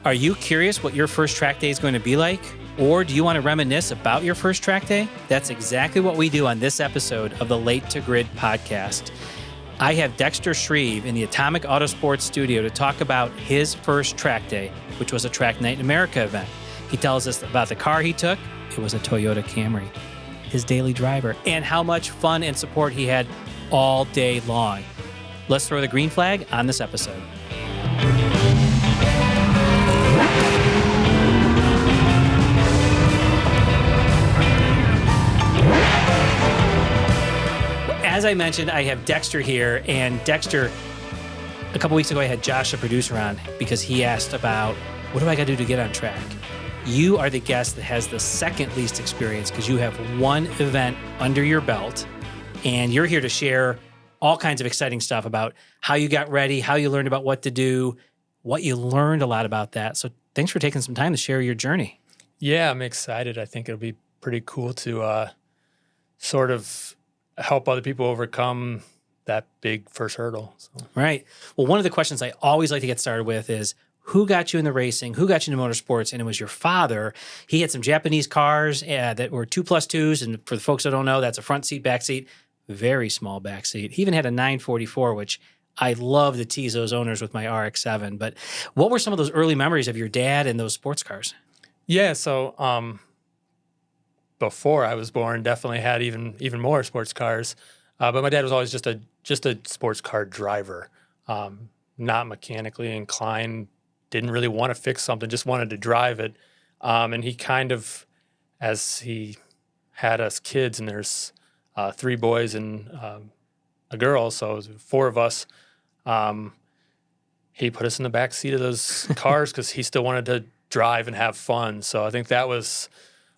Are you curious what your first track day is going to be like? Or do you want to reminisce about your first track day? That's exactly what we do on this episode of the Late to Grid podcast. I have Dexter Shreve in the Atomic Autosports studio to talk about his first track day, which was a Track Night in America event. He tells us about the car he took. It was a Toyota Camry, his daily driver, and how much fun and support he had all day long. Let's throw the green flag on this episode. As I mentioned, I have Dexter here, and Dexter, a couple weeks ago, I had Josh, the producer, on because he asked about, what do I got to do to get on track? You are the guest that has the second least experience because you have one event under your belt, and you're here to share all kinds of exciting stuff about how you got ready, how you learned about what to do, what you learned a lot about that. So thanks for taking some time to share your journey. Yeah, I'm excited. I think it'll be pretty cool to sort of help other people overcome that big first hurdle. So. Right. Well, one of the questions I always like to get started with is, who got you into racing? Who got you into motorsports? And it was your father. He had some Japanese cars that were 2+2s. And for the folks that don't know, that's a front seat, back seat, very small back seat. He even had a 944, which I love to tease those owners with my RX-7. But what were some of those early memories of your dad and those sports cars? Yeah, so before I was born, definitely had even more sports cars. But my dad was always just a sports car driver, not mechanically inclined. Didn't really want to fix something, just wanted to drive it. And he kind of, as he had us kids, and there's 3 boys and a girl, so it was 4 of us, he put us in the back seat of those cars because he still wanted to drive and have fun. So I think that was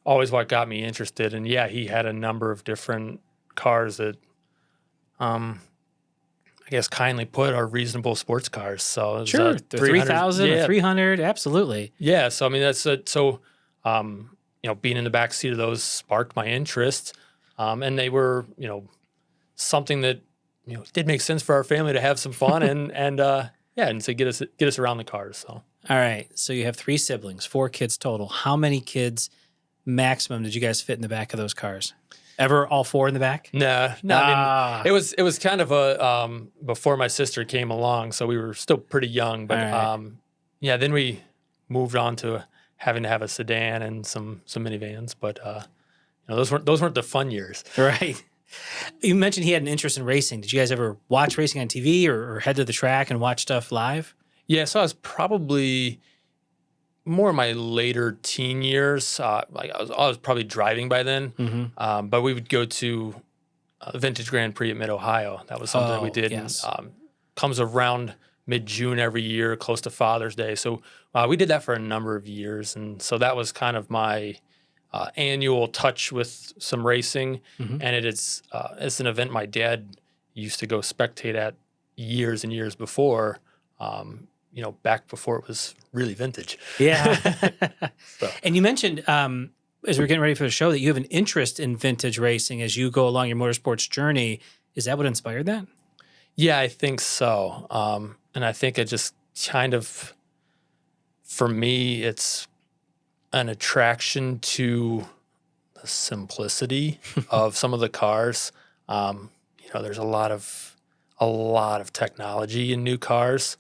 always what got me interested. And yeah, he had a number of different cars that, I guess kindly put, are reasonable sports cars. So it was sure, the 3,000, yeah. 300, absolutely. Yeah, so I mean that's being in the back seat of those sparked my interest, and they were something that did make sense for our family to have some fun and to get us around the cars. So all right, so you have 3 siblings, 4 kids total. How many kids maximum did you guys fit in the back of those cars? Ever all 4 in the back? No. I mean, it was kind of a before my sister came along, so we were still pretty young. But right. Then we moved on to having to have a sedan and some minivans. But those weren't the fun years. Right. You mentioned he had an interest in racing. Did you guys ever watch racing on TV or head to the track and watch stuff live? Yeah, so I was probably more in my later teen years. I was probably driving by then, mm-hmm. But we would go to Vintage Grand Prix at Mid-Ohio. That was something that we did. Yes. Comes around mid-June every year, close to Father's Day. So we did that for a number of years, and so that was kind of my annual touch with some racing. Mm-hmm. And it's an event my dad used to go spectate at years and years before. Back before it was really vintage. Yeah. So. And you mentioned, as we're getting ready for the show, that you have an interest in vintage racing as you go along your motorsports journey. Is that what inspired that? Yeah, I think so. And I think it just kind of, for me, it's an attraction to the simplicity of some of the cars. There's a lot of technology in new cars.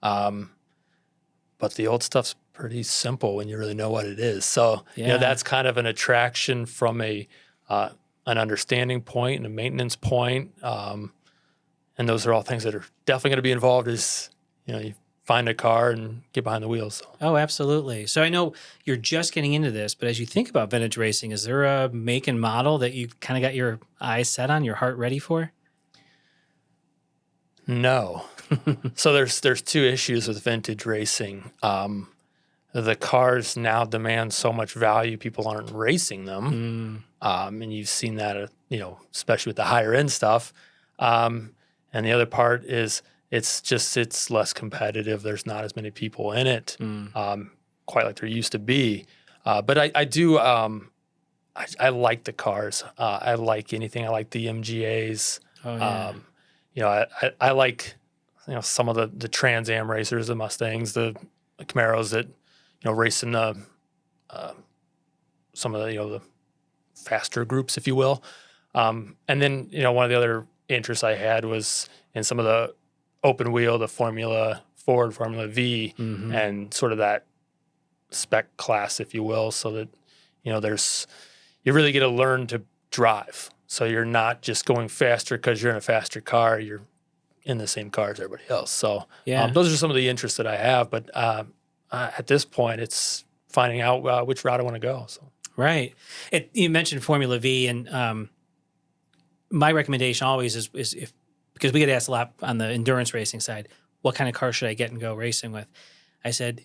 But the old stuff's pretty simple when you really know what it is. So, that's kind of an attraction from an understanding point and a maintenance point. And those are all things that are definitely going to be involved as, you find a car and get behind the wheels. So. Oh, absolutely. So I know you're just getting into this, but as you think about vintage racing, is there a make and model that you kind of got your eyes set on, your heart ready for? No. So there's 2 issues with vintage racing. The cars now demand so much value, people aren't racing them. And you've seen that, especially with the higher end stuff. And the other part is it's less competitive. There's not as many people in it, quite like there used to be. But I do, I like the cars. I like anything. I like the MGAs. Oh, yeah. I like, some of the Trans Am racers, the Mustangs, the Camaros that racing some of the, the faster groups, if you will. And then, one of the other interests I had was in some of the open wheel, the Formula Ford, Formula V, and sort of that spec class, if you will, so that, you really get to learn to drive. So you're not just going faster because you're in a faster car, you're in the same car as everybody else. So those are some of the interests that I have. But at this point, it's finding out which route I want to go. So. Right. You mentioned Formula V, and my recommendation always is if, because we get asked a lot on the endurance racing side, what kind of car should I get and go racing with? I said,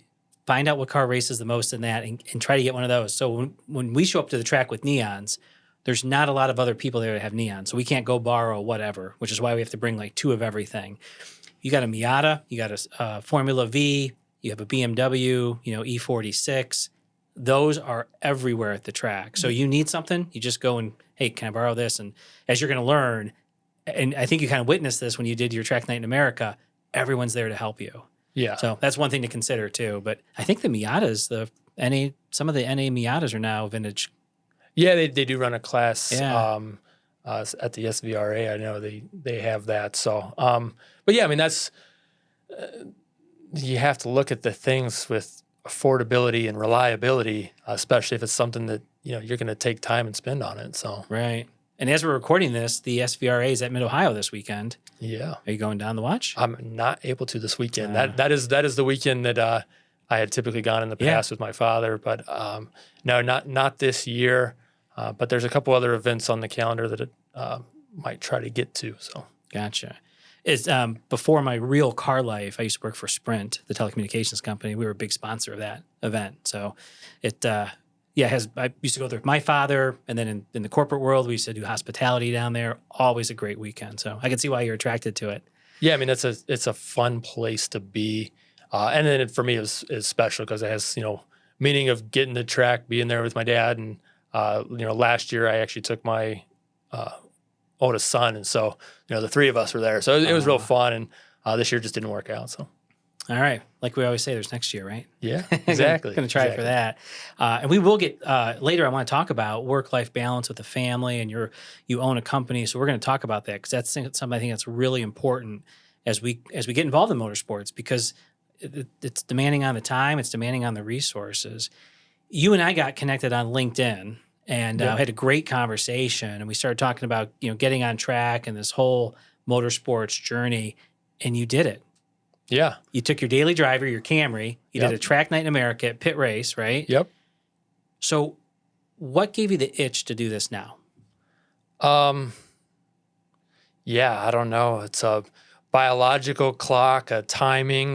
find out what car races the most in that and try to get one of those. So when we show up to the track with neons, there's not a lot of other people there that have neons. So we can't go borrow whatever, which is why we have to bring like 2 of everything. You got a Miata, you got a Formula V, you have a BMW, E46. Those are everywhere at the track. So you need something, you just go and, hey, can I borrow this? And as you're going to learn, and I think you kind of witnessed this when you did your track night in America, everyone's there to help you. Yeah. So that's one thing to consider too. But I think the Miatas, some of the NA Miatas are now vintage. Yeah, they do run a class at the SVRA. I know they have that. So, but yeah, I mean, that's, you have to look at the things with affordability and reliability, especially if it's something that, you're going to take time and spend on it. So, right. And as we're recording this, the SVRA is at Mid-Ohio this weekend. Yeah. Are you going down to watch? I'm not able to this weekend. That is the weekend that I had typically gone in the past with my father, but no, not this year. But there's a couple other events on the calendar that it might try to get to. So gotcha. Before my real car life, I used to work for Sprint, the telecommunications company. We were a big sponsor of that event. So I used to go there with my father, and then in the corporate world, we used to do hospitality down there. Always a great weekend. So I can see why you're attracted to it. Yeah, I mean, it's a fun place to be. And then for me, it was special because it has, meaning of getting the track, being there with my dad. And, last year I actually took my oldest son. And so, the 3 of us were there. So it was real fun. And this year just didn't work out. So. All right. Like we always say, there's next year, right? Yeah, exactly. Going to try it for that. And we will get, later I want to talk about work-life balance with the family, and you own a company. So we're going to talk about that because that's something I think that's really important as we get involved in motorsports, because it's demanding on the time, it's demanding on the resources. You and I got connected on LinkedIn and had a great conversation, and we started talking about, getting on track and this whole motorsports journey, and you did it. Yeah. You took your daily driver, your Camry, you did a track night in America at Pit Race, right? Yep. So what gave you the itch to do this now? Yeah, I don't know. It's a biological clock, a timing,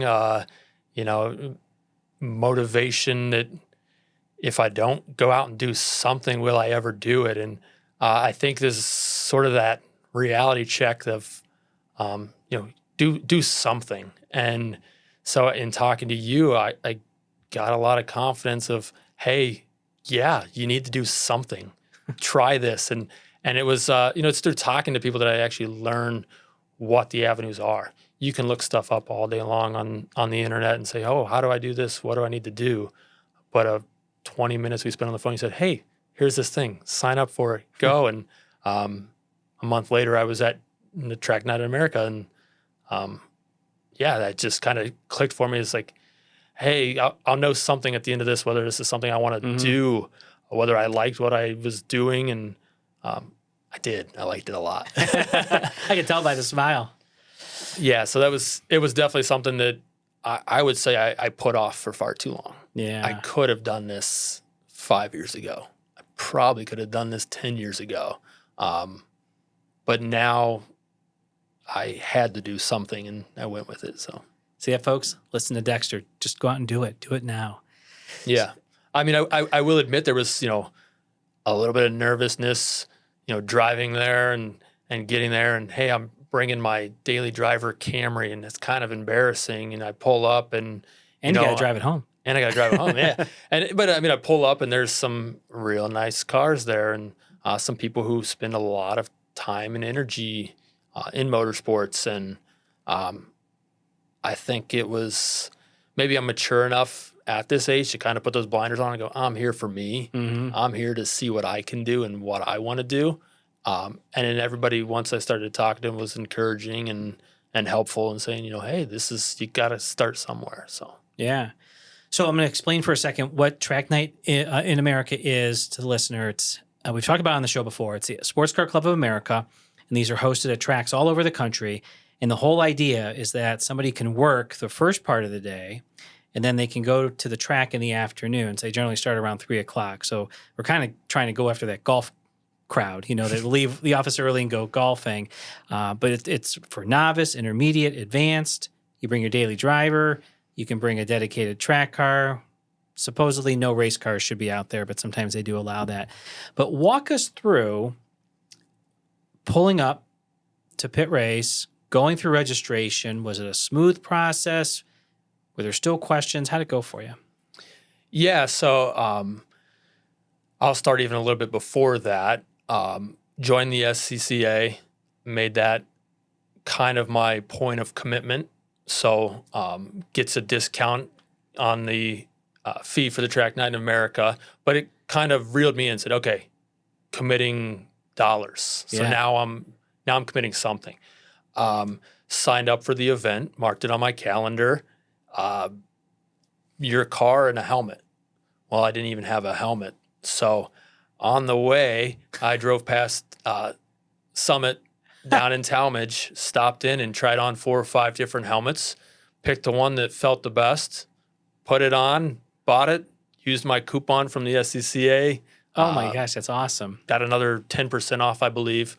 motivation that if I don't go out and do something, will I ever do it? And I think there's sort of that reality check of, do something. And so in talking to you, I got a lot of confidence of, hey, yeah, you need to do something. Try this. And it was, it's through talking to people that I actually learn what the avenues are. You can look stuff up all day long on the internet and say, oh, how do I do this? What do I need to do? But 20 minutes we spent on the phone, you said, hey, here's this thing. Sign up for it. Go. And a month later, I was at the Track Night in America, and that just kind of clicked for me. It's like, hey, I'll know something at the end of this, whether this is something I want to do, or whether I liked what I was doing. And I did. I liked it a lot. I can tell by the smile. Yeah, so it was definitely something that I would say I put off for far too long. Yeah. I could have done this 5 years ago. I probably could have done this 10 years ago. But now I had to do something, and I went with it. So, see that, folks? Listen to Dexter. Just go out and do it. Do it now. Yeah. I mean, I will admit there was, a little bit of nervousness, driving there and getting there. And, hey, I'm bringing my daily driver Camry, and it's kind of embarrassing. And I pull up and you got to drive it home. And I got to drive it home, yeah. But I mean, I pull up, and there's some real nice cars there, and some people who spend a lot of time and energy in motorsports. And I think it was, maybe I'm mature enough at this age to kind of put those blinders on and go, I'm here for me. I'm here to see what I can do and what I want to do. And then everybody, once I started talking to them, was encouraging and helpful and saying, hey, you got to start somewhere. So, yeah. So I'm going to explain for a second what Track Night in America is to the listener. It's we've talked about it on the show before. It's the Sports Car Club of America, and these are hosted at tracks all over the country. And the whole idea is that somebody can work the first part of the day, and then they can go to the track in the afternoon. So they generally start around 3 o'clock. So we're kind of trying to go after that golf crowd, that leave the office early and go golfing. But it's for novice, intermediate, advanced. You bring your daily driver. You can bring a dedicated track car. Supposedly no race cars should be out there, but sometimes they do allow that. But walk us through pulling up to pit race, going through registration. Was it a smooth process? Were there still questions? How'd it go for you? Yeah, so I'll start even a little bit before that. Joined the SCCA, made that kind of my point of commitment. So gets a discount on the fee for the Track Night in America, but it kind of reeled me in and said, okay, committing dollars. So now I'm committing something. Signed up for the event, marked it on my calendar. Your car and a helmet. Well, I didn't even have a helmet. So on the way, I drove past Summit down in Talmadge, stopped in and tried on 4 or 5 different helmets, picked the one that felt the best, put it on, bought it, used my coupon from the SCCA. Oh my gosh, that's awesome. Got another 10% off, I believe.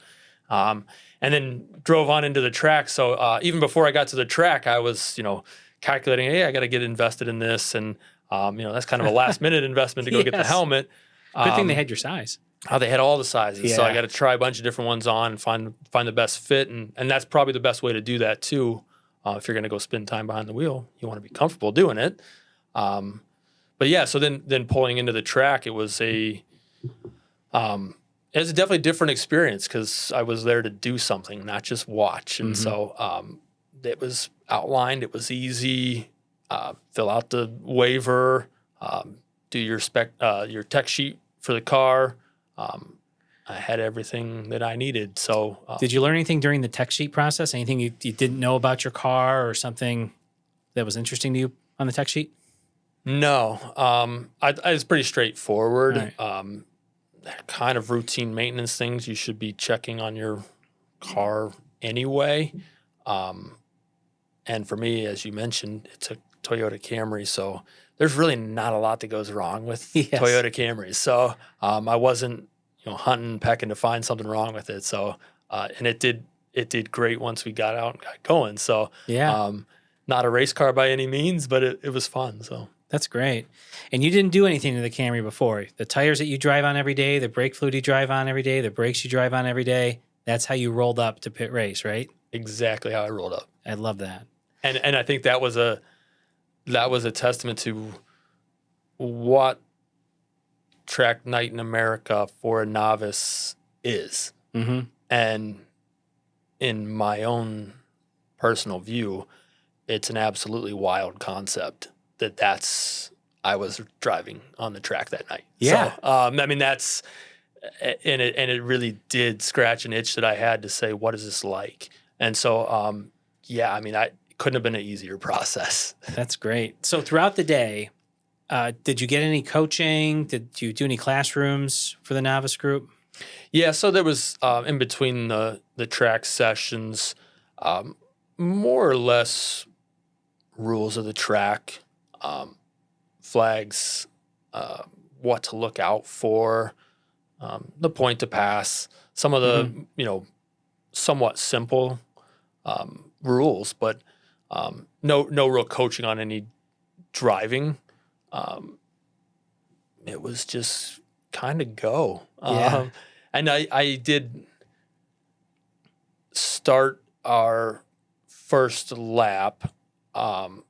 And then drove on into the track. So even before I got to the track, I was, calculating, hey, I got to get invested in this. And, that's kind of a last minute investment to go get the helmet. Good thing they had your size. They had all the sizes. So I got to try a bunch of different ones on and find the best fit. And that's probably the best way to do that too. If you're going to go spend time behind the wheel, you want to be comfortable doing it. But yeah, so then pulling into the track, it was definitely a different experience because I was there to do something, not just watch. And so it was outlined. It was easy. Fill out the waiver, do your tech sheet for the car. I had everything that I needed. So, did you learn anything during the tech sheet process? Anything you didn't know about your car or something that was interesting to you on the tech sheet? No, I was pretty straightforward. Right. Kind of routine maintenance things you should be checking on your car anyway. And for me, as you mentioned, it's a Toyota Camry, so there's really not a lot that goes wrong with Toyota Camrys. So I wasn't, hunting, pecking to find something wrong with it. So and it did great once we got out and got going. So not a race car by any means, but it was fun. So that's great. And you didn't do anything to the Camry before. The tires that you drive on every day, the brake fluid you drive on every day, the brakes you drive on every day. That's how you rolled up to pit race, right? Exactly how I rolled up. I love that. And I think that was a testament to what Track Night in America for a novice is. Mm-hmm. And in my own personal view, it's an absolutely wild concept I was driving on the track that night. Yeah. So, that's, and it really did scratch an itch that I had to say, what is this like? And so, I couldn't have been an easier process. That's great. So throughout the day, did you get any coaching? Did you do any classrooms for the novice group? Yeah, so there was in between the track sessions, more or less rules of the track, flags, what to look out for, the point to pass, some of the somewhat simple rules, but no real coaching on any driving. It was just kind of go. And I did start our first lap. The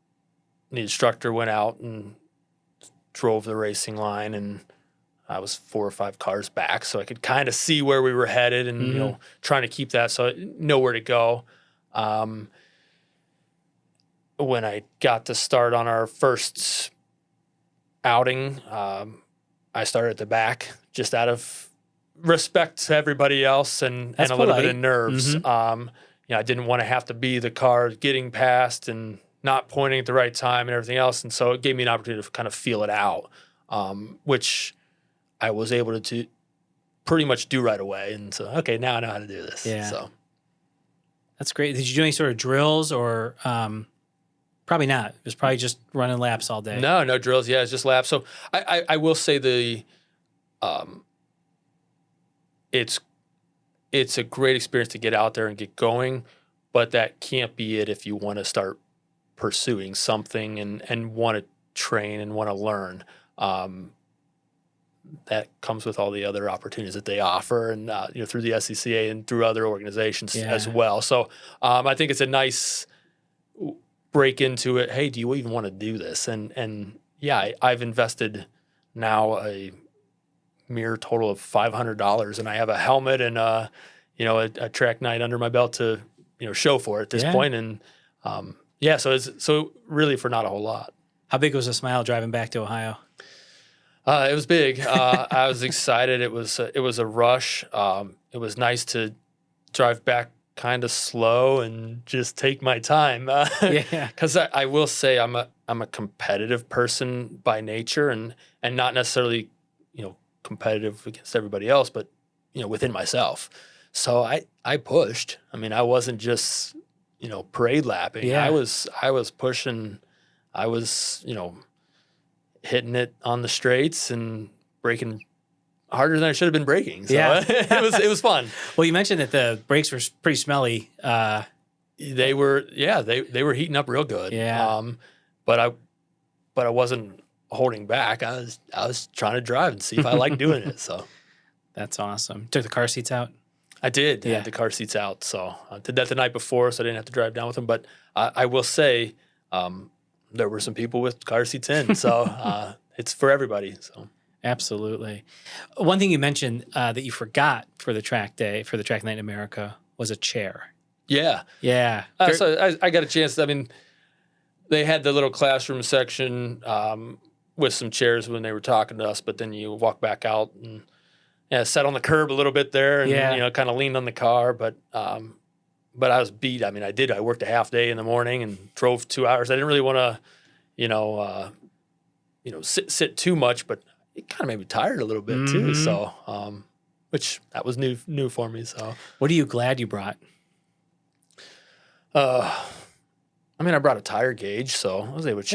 instructor went out and drove the racing line, and I was 4 or 5 cars back, so I could kind of see where we were headed and, trying to keep that so I know where to go. When I got to start on our first outing, I started at the back just out of respect to everybody else and a little bit of nerves. I didn't want to have to be the car getting past and not pointing at the right time and everything else. And so it gave me an opportunity to kind of feel it out, which I was able to pretty much do right away. And so, okay, now I know how to do this. Yeah. So that's great. Did you do any sort of drills or probably not? It was probably just running laps all day. No drills. Yeah, it's just laps. So I will say it's a great experience to get out there and get going, but that can't be it if you want to start pursuing something and want to train and want to learn. That comes with all the other opportunities that they offer, and through the SCCA and through other organizations as well. So I think it's a nice break into it. Hey, do you even want to do this? And I've invested now a mere total of $500, and I have a helmet and a track night under my belt to show for it at this point. And so really for not a whole lot. How big was the smile driving back to Ohio? It was big. I was excited. It was a rush. It was nice to drive back kind of slow and just take my time. Because I will say I'm a competitive person by nature, and not necessarily competitive against everybody else, but within myself. So I pushed. I mean, I wasn't just parade lapping. Yeah. I was pushing. I was hitting it on the straights and braking harder than I should have been braking. So it was fun. Well, you mentioned that the brakes were pretty smelly. They were heating up real good. Yeah. But I wasn't holding back. I was trying to drive and see if I liked doing it. So that's awesome. Took the car seats out? I did. Yeah, the car seats out. So I did that the night before, so I didn't have to drive down with them. But I will say, there were some people with car seats in, so it's for everybody. So absolutely. One thing you mentioned that you forgot for the track day, for the track night in America, was a chair. Yeah. So I got a chance. I mean, they had the little classroom section with some chairs when they were talking to us, but then you walk back out and sat on the curb a little bit there and kind of leaned on the car, but I was beat. I mean, I worked a half day in the morning and drove 2 hours. I didn't really want to, sit too much, but it kind of made me tired a little bit too. So, which that was new for me. So, what are you glad you brought? I mean, I brought a tire gauge, so I was able to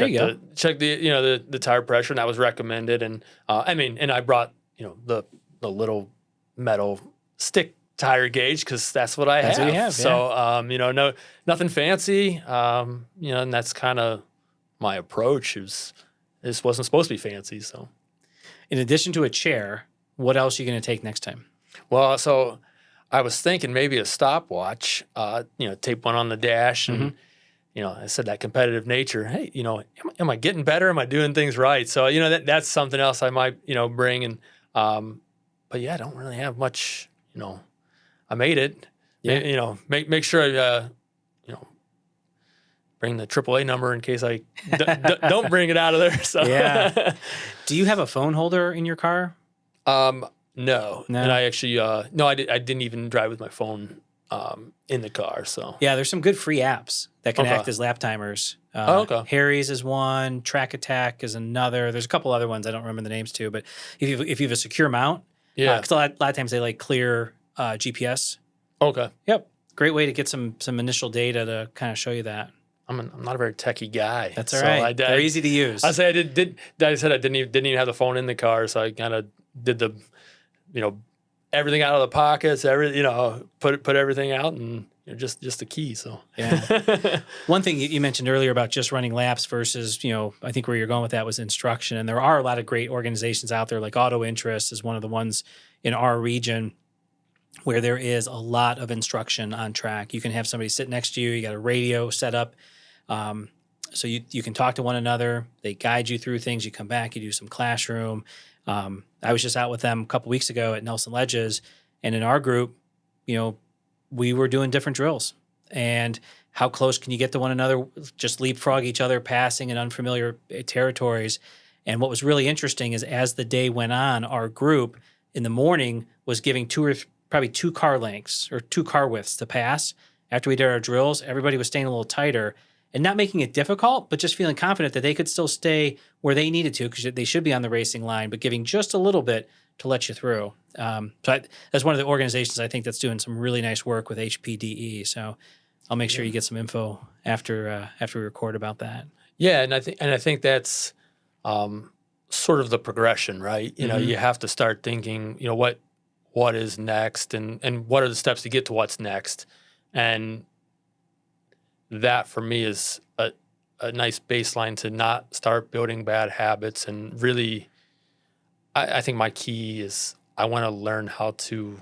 check the tire pressure, and that was recommended. And and I brought the little metal stick tire gauge because that's what I have. What you have. So nothing fancy. And that's kind of my approach. This wasn't supposed to be fancy. So, in addition to a chair, what else are you going to take next time? Well, so I was thinking maybe a stopwatch. Tape one on the dash and. I said that competitive nature. Hey, am I getting better? Am I doing things right? So, that's something else I might, bring. And, but I don't really have much, I made it. Yeah. Make sure I, bring the AAA number in case I don't bring it out of there. So, yeah. Do you have a phone holder in your car? No. And I actually, I didn't even drive with my phone in the car. So there's some good free apps that can act as lap timers. Harry's is one, Track Attack is another. There's a couple other ones I don't remember the names to, but if you have a secure mount, because a lot of times they clear GPS. Okay. Yep. Great way to get some initial data to kind of show you that. I'm not a very techie guy. That's all right. They're easy to use. I said I didn't even have the phone in the car, so I kind of did the, everything out of the pockets, put everything out, and just the key. So One thing you mentioned earlier about just running laps versus I think where you're going with that was instruction, and there are a lot of great organizations out there. Like Auto Interest is one of the ones in our region where there is a lot of instruction on track. You can have somebody sit next to you. You got a radio set up. So you can talk to one another. They guide you through things. You come back, you do some classroom. I was just out with them a couple weeks ago at Nelson Ledges, and in our group, we were doing different drills. And how close can you get to one another? Just leapfrog each other, passing in unfamiliar territories. And what was really interesting is as the day went on, our group in the morning was giving probably 2 car lengths or 2 car widths to pass. After we did our drills, everybody was staying a little tighter and not making it difficult, but just feeling confident that they could still stay where they needed to because they should be on the racing line, but giving just a little bit to let you through. That's one of the organizations I think that's doing some really nice work with HPDE. So I'll make sure you get some info after we record about that. Yeah, and I think that's sort of the progression, right? You know, you have to start thinking, you know, what is next, and what are the steps to get to what's next, and that for me is a nice baseline to not start building bad habits. And really, I think my key is I want to learn how to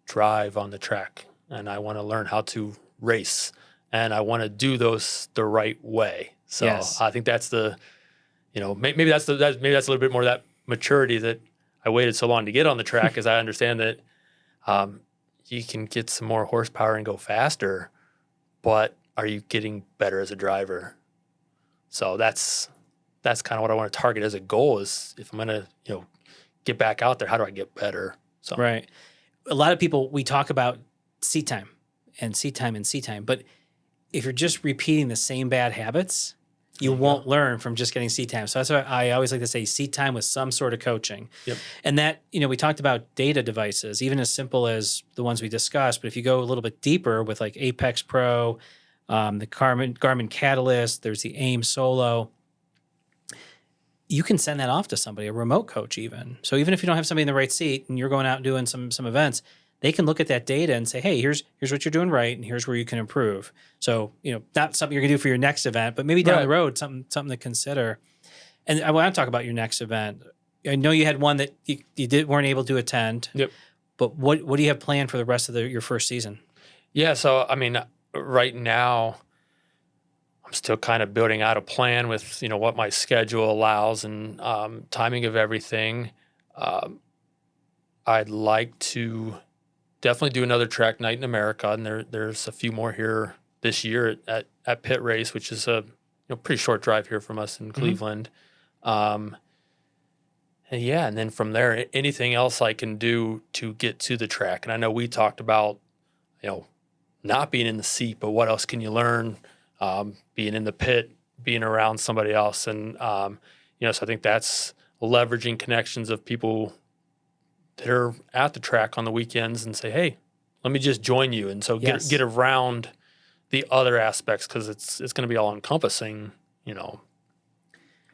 drive on the track, and I want to learn how to race, and I want to do those the right way. So Yes. I think that's the, you know, maybe that's a little bit more of that maturity that I waited so long to get on the track, as I understand that you can get some more horsepower and go faster, but are you getting better as a driver? So that's kind of what I want to target as a goal, is if I'm going to, you know, get back out there, how do I get better? So Right. A lot of people, we talk about seat time and seat time and seat time, but if you're just repeating the same bad habits, you won't learn from just getting seat time. So that's why I always like to say seat time with some sort of coaching. Yep. And that, you know, we talked about data devices, even as simple as the ones we discussed, but if you go a little bit deeper with like Apex Pro, the Garmin Catalyst, there's the AIM Solo, you can send that off to somebody, a remote coach even. So even if you don't have somebody in the right seat and you're going out and doing some events, they can look at that data and say, hey, here's what you're doing right, and here's where you can improve. So, you know, not something you're going to do for your next event, but maybe down the road, something to consider. And I want to talk about your next event. I know you had one that you weren't able to attend. Yep. But what do you have planned for the rest of your first season? Yeah, so I mean, right now I'm still kind of building out a plan with, you know, what my schedule allows and timing of everything. I'd like to definitely do another track night in America, and there's a few more here this year at Pit Race, which is a pretty short drive here from us in Cleveland. And then from there, anything else I can do to get to the track. And I know we talked about, you know, not being in the seat, but what else can you learn? Being in the pit, being around somebody else, and so I think that's leveraging connections of people that are at the track on the weekends and say, hey, let me just join you. And so get around the other aspects, because it's going to be all encompassing, you know,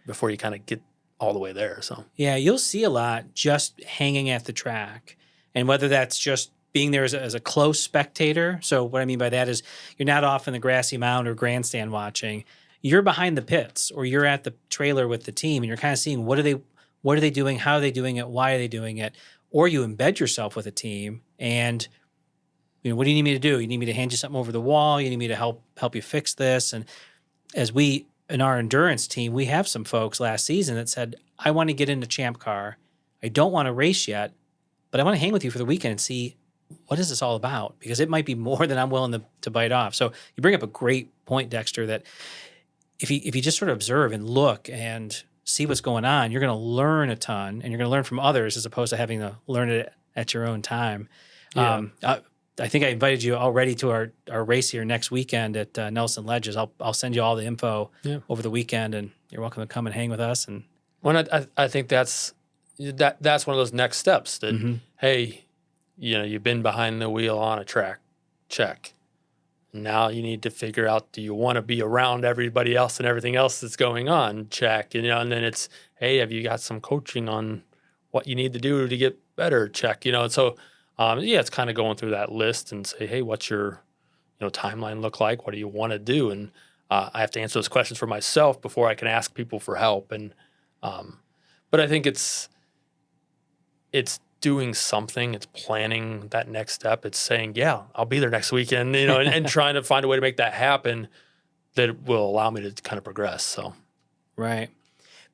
before you kind of get all the way there. So yeah, you'll see a lot just hanging at the track, and whether that's just being there as a close spectator. So what I mean by that is you're not off in the grassy mound or grandstand watching. You're behind the pits, or you're at the trailer with the team, and you're kind of seeing what are they doing, how are they doing it, why are they doing it. Or you embed yourself with a team, and what do you need me to do? You need me to hand you something over the wall? You need me to help you fix this? And as we in our endurance team, we have some folks last season that said, I want to get into Champ Car. I don't want to race yet, but I want to hang with you for the weekend and see what is this all about, because it might be more than I'm willing to bite off. So you bring up a great point, Dexter, that if you just sort of observe and look and see what's going on, you're going to learn a ton, and you're going to learn from others as opposed to having to learn it at your own time. Yeah. I think I invited you already to our race here next weekend at Nelson Ledges. I'll send you all the info over the weekend, and you're welcome to come and hang with us. And I think that's one of those next steps that, hey, you've been behind the wheel on a track, check. Now you need to figure out, do you want to be around everybody else and everything else that's going on? Check. And then it's, hey, have you got some coaching on what you need to do to get better? Check. So it's kind of going through that list and say, hey, what's your timeline look like? What do you want to do? And I have to answer those questions for myself before I can ask people for help. And but I think it's doing something. It's planning that next step. It's saying, yeah, I'll be there next weekend, and trying to find a way to make that happen that will allow me to kind of progress. So, right.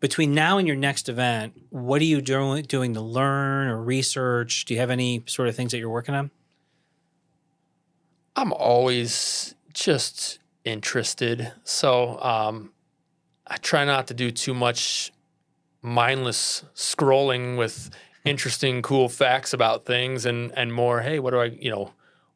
Between now and your next event, what are you doing to learn or research? Do you have any sort of things that you're working on? I'm always just interested. So I try not to do too much mindless scrolling with interesting, cool facts about things, and more, hey, what do I,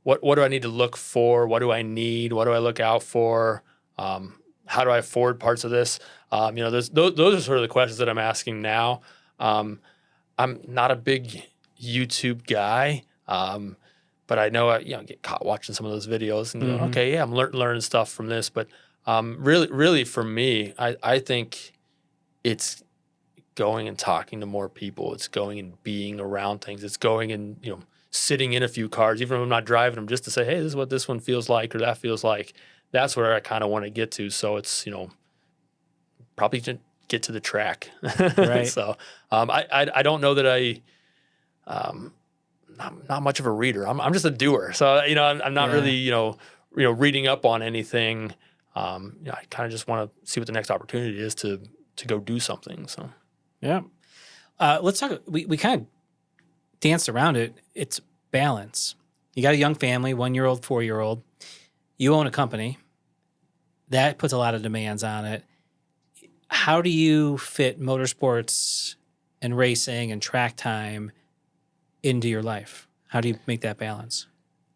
what do I need to look for? What do I need? What do I look out for? How do I afford parts of this? Those are sort of the questions that I'm asking now. I'm not a big YouTube guy, but I know I get caught watching some of those videos and go, okay, yeah, I'm learning stuff from this. But really for me, I think it's going and talking to more people. It's going and being around things. It's going and sitting in a few cars, even if I'm not driving them, just to say, hey, this is what this one feels like or that feels like. That's where I kind of want to get to. So it's, probably to get to the track. Right. So I don't know that not much of a reader. I'm just a doer. So, I'm not really, reading up on anything. I kind of just want to see what the next opportunity is to go do something. So, yeah. Let's talk, we kind of danced around it. It's balance. You got a young family, 1-year-old, 4-year-old. You own a company. That puts a lot of demands on it. How do you fit motorsports and racing and track time into your life? How do you make that balance?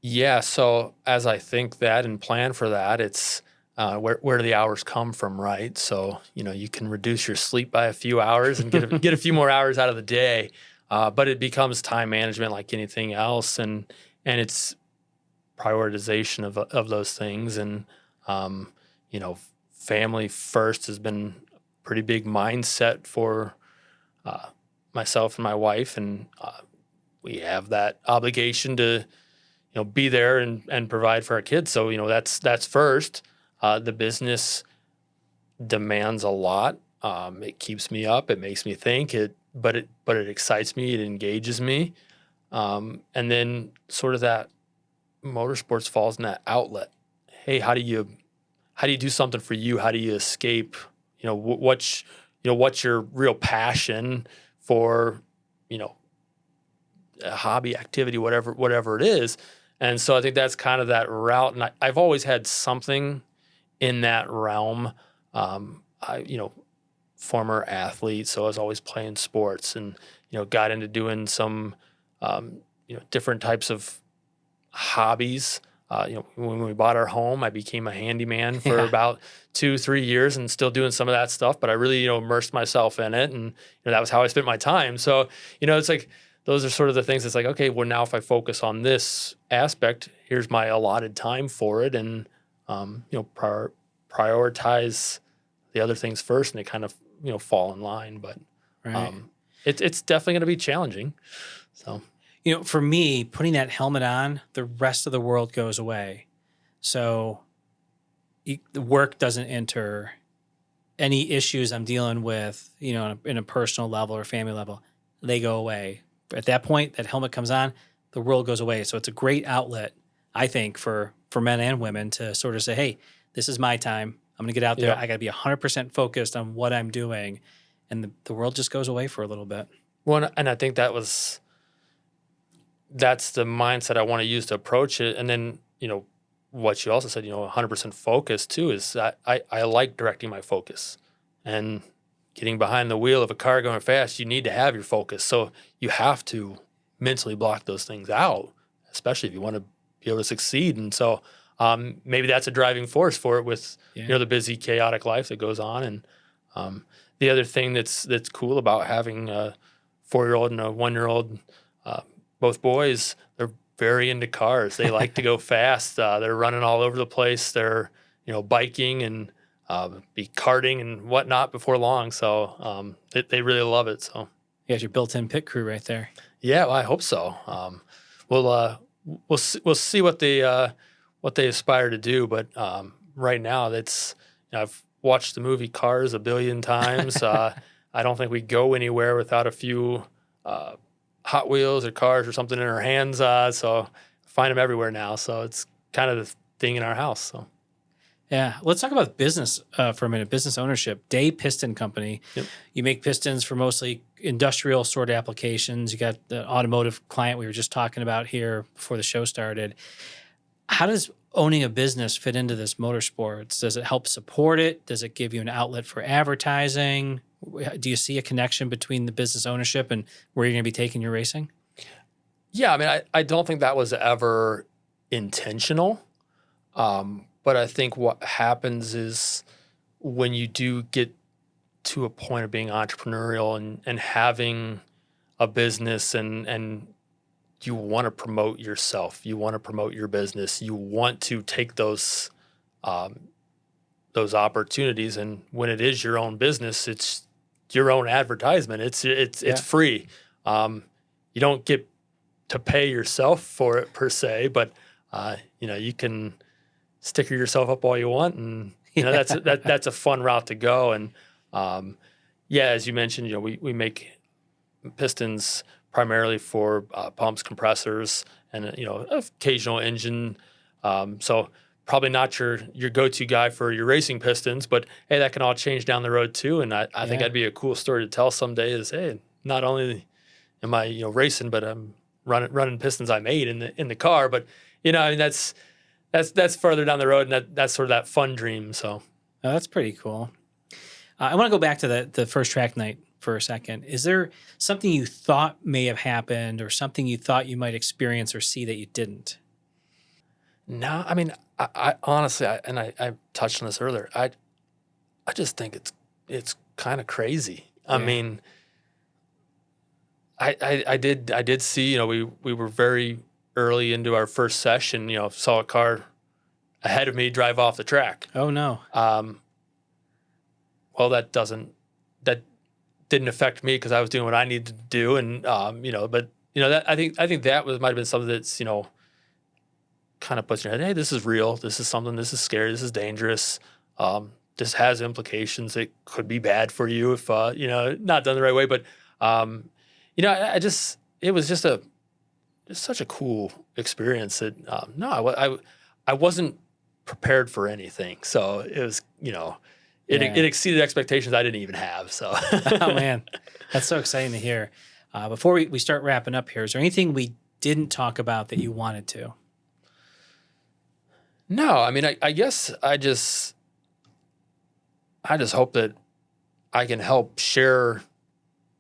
Yeah, so as I think that and plan for that, it's where do the hours come from, right? So, you can reduce your sleep by a few hours and get a few more hours out of the day, but it becomes time management like anything else, and it's prioritization of those things. And, family first has been a pretty big mindset for myself and my wife, and we have that obligation to, be there and provide for our kids. So, that's first. The business demands a lot. It keeps me up. It makes me think. But it excites me. It engages me. And then sort of that motorsports falls in that outlet. Hey, how do you do something for you? How do you escape? What's your real passion for, a hobby, activity, whatever it is. And so I think that's kind of that route. And I've always had something in that realm. Former athlete, so I was always playing sports, and got into doing some different types of hobbies. When we bought our home, I became a handyman for about 2-3 years, and still doing some of that stuff. But I really immersed myself in it, and that was how I spent my time. So it's like those are sort of the things that's like, okay, well, now if I focus on this aspect, here's my allotted time for it, and prioritize the other things first, and they kind of fall in line. But right. It's definitely going to be challenging. So for me, putting that helmet on, the rest of the world goes away. So the work doesn't enter. Any issues I'm dealing with, in a personal level or family level, they go away. At that point, that helmet comes on, the world goes away. So it's a great outlet, I think, for men and women to sort of say, hey, this is my time. I'm going to get out there. Yeah. I got to be 100% focused on what I'm doing. And the world just goes away for a little bit. Well, and I think that's the mindset I want to use to approach it. And then, what you also said, 100% focus too, is that I like directing my focus. And getting behind the wheel of a car going fast, you need to have your focus. So you have to mentally block those things out, especially if you want to be able to succeed. And so maybe that's a driving force for it with the busy, chaotic life that goes on. And the other thing that's cool about having a 4-year-old and a 1-year-old, both boys, they're very into cars. They like to go fast. They're running all over the place. They're biking and be karting and whatnot before long. So they really love it. So you got your built-in pit crew right there. Yeah, well, I hope so. We'll see what they aspire to do. But right now, I've watched the movie Cars a billion times. I don't think we go anywhere without a few Hot Wheels or cars or something in our hands. So find them everywhere now. So it's kind of the thing in our house. So. Yeah. Let's talk about business for a minute, business ownership. Day Piston Company. Yep. You make pistons for mostly industrial sort of applications. You got the automotive client we were just talking about here before the show started. How does owning a business fit into this motorsports? Does it help support it? Does it give you an outlet for advertising? Do you see a connection between the business ownership and where you're going to be taking your racing? Yeah, I mean, I don't think that was ever intentional. But I think what happens is when you do get to a point of being entrepreneurial and having a business and you want to promote yourself, you want to promote your business, you want to take those opportunities. And when it is your own business, it's your own advertisement. It's free. You don't get to pay yourself for it per se, but you can sticker yourself up all you want, and that's a fun route to go. And as you mentioned, we make pistons primarily for pumps, compressors, and occasional engine. So probably not your go-to guy for your racing pistons, but hey, that can all change down the road too. And I think that'd be a cool story to tell someday. Is hey, not only am I racing, but I'm running pistons I made in the car. But I mean that's further down the road, and that's sort of that fun dream. So that's pretty cool. I want to go back to the first track night for a second. Is there something you thought may have happened, or something you thought you might experience or see that you didn't? No, I mean, I honestly, I touched on this earlier. I just think it's kind of crazy. Yeah. I mean, I did see, we were very early into our first session, saw a car ahead of me drive off the track. Oh no. Well, that didn't affect me because I was doing what I needed to do, and that I think that might have been something that's kind of puts in your head, hey, this is real, this is something, this is scary, this is dangerous, this has implications, it could be bad for you if not done the right way, but it was just such a cool experience that I wasn't prepared for anything, so it was it exceeded expectations I didn't even have. So oh man, that's so exciting to hear. Before we start wrapping up here, is there anything we didn't talk about that you wanted to? No, I mean, I guess I just hope that I can help share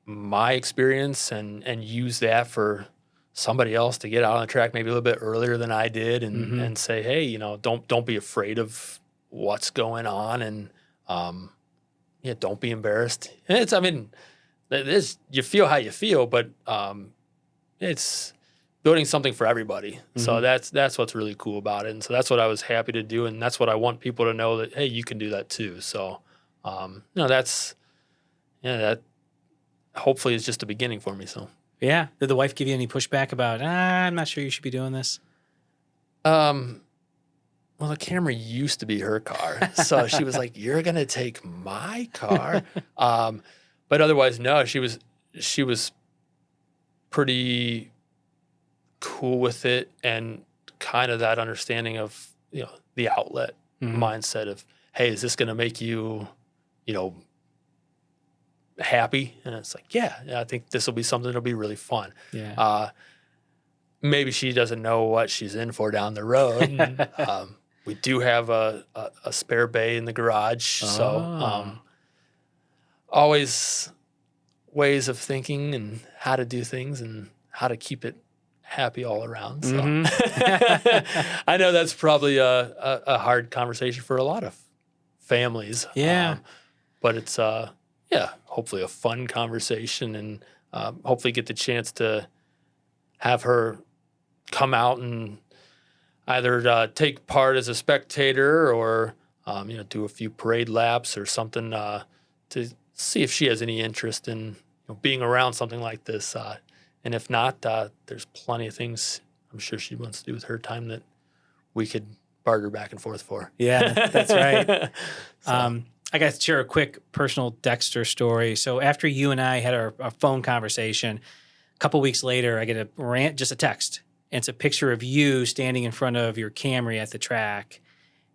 my experience and use that for somebody else to get out on the track maybe a little bit earlier than I did, and say, hey, don't be afraid of what's going on, and don't be embarrassed. And you feel how you feel, but it's building something for everybody. Mm-hmm. So that's what's really cool about it. And so that's what I was happy to do. And that's what I want people to know, that, hey, you can do that too. So, that hopefully is just the beginning for me. So, yeah. Did the wife give you any pushback about, I'm not sure you should be doing this? Well, the Camry used to be her car. So she was like, you're going to take my car? But otherwise, no, she was pretty cool with it, and kind of that understanding of, the outlet mindset of, hey, is this going to make you, happy? And it's like, yeah, I think this will be something that'll be really fun. Yeah. Maybe she doesn't know what she's in for down the road. And, we do have a spare bay in the garage. Oh. So always ways of thinking and how to do things and how to keep it happy all around. So I know that's probably a hard conversation for a lot of families. Yeah. But it's, hopefully a fun conversation, and hopefully get the chance to have her come out and either take part as a spectator or, do a few parade laps or something to see if she has any interest in being around something like this. And if not, there's plenty of things I'm sure she wants to do with her time that we could barter back and forth for. Yeah, that's right. So. I got to share a quick personal Dexter story. So after you and I had our phone conversation, a couple weeks later, I get a text. And it's a picture of you standing in front of your Camry at the track.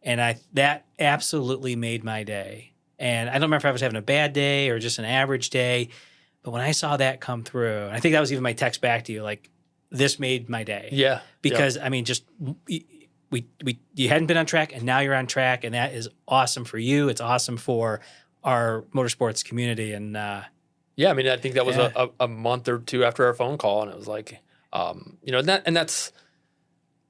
And that absolutely made my day. And I don't remember if I was having a bad day or just an average day, but when I saw that come through, and I think that was even my text back to you, like, this made my day. Yeah. Because, yeah. I mean, just you hadn't been on track, and now you're on track, and that is awesome for you. It's awesome for our motorsports community, and yeah, I mean, I think that was a month or two after our phone call, and it was like,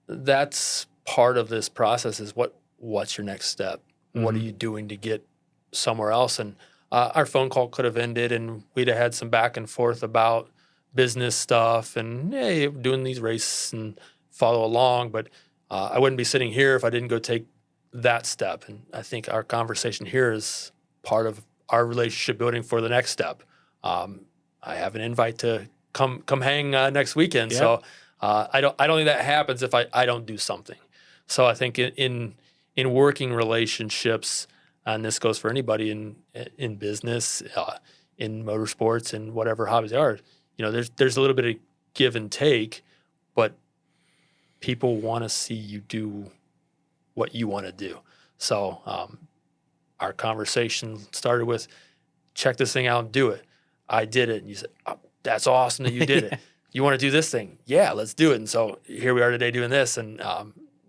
that's part of this process is what's your next step? Mm-hmm. What are you doing to get somewhere else? And our phone call could have ended, and we'd have had some back and forth about business stuff and hey, doing these races and follow along. But I wouldn't be sitting here if I didn't go take that step. And I think our conversation here is part of our relationship building for the next step. I have an invite to come hang next weekend. Yep. So I don't think that happens if I don't do something. So I think in working relationships, and this goes for anybody in business, in motorsports, and whatever hobbies they are, there's a little bit of give and take, but people want to see you do what you want to do. So our conversation started with, check this thing out and do it. I did it. And you said, oh, that's awesome that you did it. You want to do this thing? Yeah, let's do it. And so here we are today doing this. And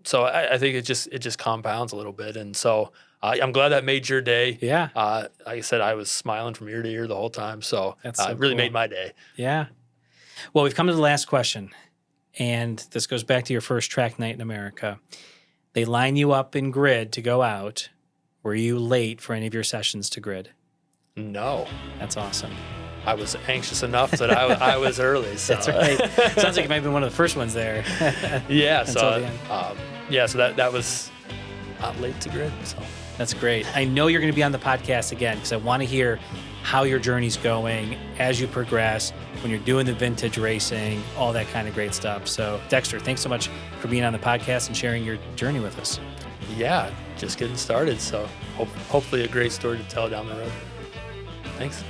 so I think it just compounds a little bit. And so I'm glad that made your day. Yeah. Like I said, I was smiling from ear to ear the whole time. So it really cool. made my day. Yeah. Well, we've come to the last question. And this goes back to your first track night in America. They line you up in grid to go out. Were you late for any of your sessions to grid? No. That's awesome. I was anxious enough that I was early. So. That's right. Sounds like you might have been one of the first ones there. Yeah. So that was not late to grid. So that's great. I know you're going to be on the podcast again because I want to hear how your journey's going as you progress, when you're doing the vintage racing, all that kind of great stuff. So Dexter, thanks so much for being on the podcast and sharing your journey with us. Yeah, just getting started. So hopefully a great story to tell down the road. Thanks.